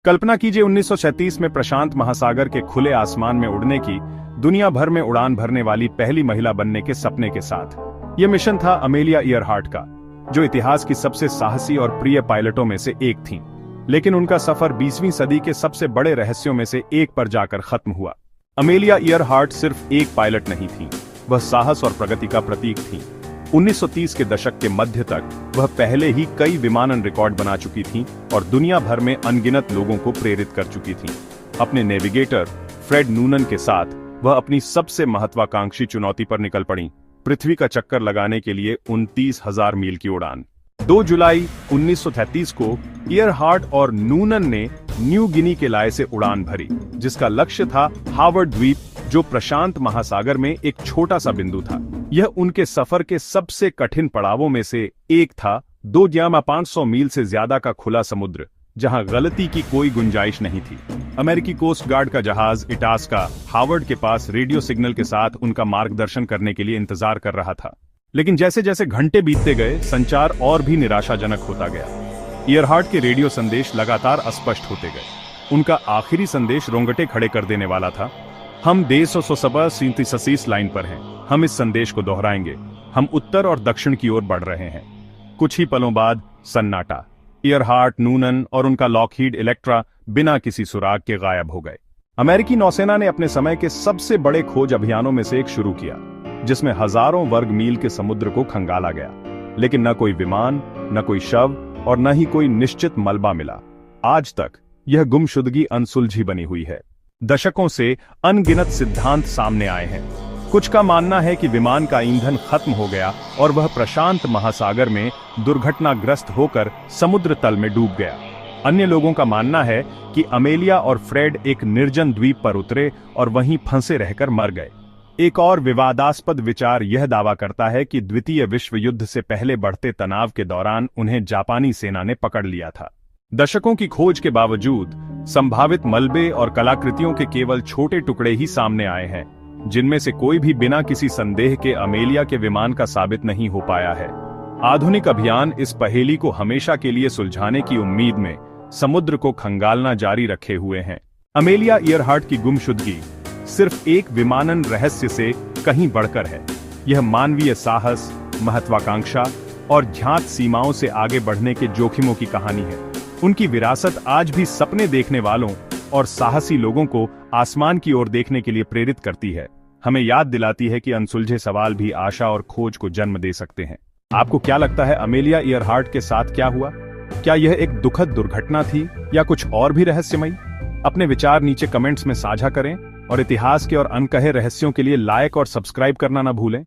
कल्पना कीजिए 1937 में प्रशांत महासागर के खुले आसमान में उड़ने की, दुनिया भर में उड़ान भरने वाली पहली महिला बनने के सपने के साथ। यह मिशन था अमेलिया ईयरहार्ट का, जो इतिहास की सबसे साहसी और प्रिय पायलटों में से एक थीं। लेकिन उनका सफर 20वीं सदी के सबसे बड़े रहस्यों में से एक पर जाकर खत्म हुआ। अमेलिया ईयरहार्ट सिर्फ एक पायलट नहीं थी, वह साहस और प्रगति का प्रतीक थी। 1930 के दशक के मध्य तक वह पहले ही कई विमानन रिकॉर्ड बना चुकी थीं और दुनिया भर में अनगिनत लोगों को प्रेरित कर चुकी थीं। अपने नेविगेटर फ्रेड नूनन के साथ वह अपनी सबसे महत्वाकांक्षी चुनौती पर निकल पड़ी, पृथ्वी का चक्कर लगाने के लिए 29,000 मील की उड़ान। 2 जुलाई 1933 को ईयरहार्ट और नूनन ने न्यू गिनी के लाए से उड़ान भरी, जिसका लक्ष्य था हार्वर्ड द्वीप, जो प्रशांत महासागर में एक छोटा सा बिंदु था। यह उनके सफर के सबसे कठिन पड़ावों में से एक था। 2,500 मील से ज्यादा का खुला समुद्र, जहां गलती की कोई गुंजाइश नहीं थी। अमेरिकी कोस्ट गार्ड का जहाज इटास्का हार्वर्ड के पास रेडियो सिग्नल के साथ उनका मार्गदर्शन करने के लिए इंतजार कर रहा था। लेकिन जैसे जैसे घंटे बीतते गए, संचार और भी निराशाजनक होता गया। ईयरहार्ट के रेडियो संदेश लगातार अस्पष्ट होते गए। उनका आखिरी संदेश रोंगटे खड़े कर देने वाला था। हम 237 लाइन पर हैं। हम इस संदेश को दोहराएंगे। हम उत्तर और दक्षिण की ओर बढ़ रहे हैं। कुछ ही पलों बाद सन्नाटा। ईयरहार्ट, नूनन और उनका लॉकहीड इलेक्ट्रा बिना किसी सुराग के गायब हो गए। अमेरिकी नौसेना ने अपने समय के सबसे बड़े खोज अभियानों में से एक शुरू किया, जिसमें हजारों वर्ग मील के समुद्र को खंगाला गया। लेकिन न कोई विमान, न कोई शव और न ही कोई निश्चित मलबा मिला। आज तक यह गुमशुदगी अनसुलझी बनी हुई है। दशकों से अनगिनत सिद्धांत सामने आए हैं। कुछ का मानना है कि विमान का ईंधन खत्म हो गया और वह प्रशांत महासागर में दुर्घटनाग्रस्त होकर समुद्र तल में डूब गया। अन्य लोगों का मानना है कि अमेलिया और फ्रेड एक निर्जन द्वीप पर उतरे और वहीं फंसे रहकर मर गए। एक और विवादास्पद विचार यह दावा करता है कि द्वितीय विश्व युद्ध से पहले बढ़ते तनाव के दौरान उन्हें जापानी सेना ने पकड़ लिया था। दशकों की खोज के बावजूद संभावित मलबे और कलाकृतियों के केवल छोटे टुकड़े ही सामने आए हैं, जिनमें से कोई भी बिना किसी संदेह के अमेलिया के विमान का साबित नहीं हो पाया है। आधुनिक अभियान इस पहेली को हमेशा के लिए सुलझाने की उम्मीद में समुद्र को खंगालना जारी रखे हुए हैं। अमेलिया ईयरहार्ट की गुमशुदगी सिर्फ एक विमानन रहस्य से कहीं बढ़कर है। यह मानवीय साहस, महत्वाकांक्षा और ज्ञात सीमाओं से आगे बढ़ने के जोखिमों की कहानी है। उनकी विरासत आज भी सपने देखने वालों और साहसी लोगों को आसमान की ओर देखने के लिए प्रेरित करती है। हमें याद दिलाती है कि अनसुलझे सवाल भी आशा और खोज को जन्म दे सकते हैं। आपको क्या लगता है, अमेलिया ईयरहार्ट के साथ क्या हुआ? क्या यह एक दुखद दुर्घटना थी या कुछ और भी रहस्यमयी? अपने विचार नीचे कमेंट्स में साझा करें और इतिहास के और अनकहे रहस्यों के लिए लाइक और सब्सक्राइब करना न भूलें।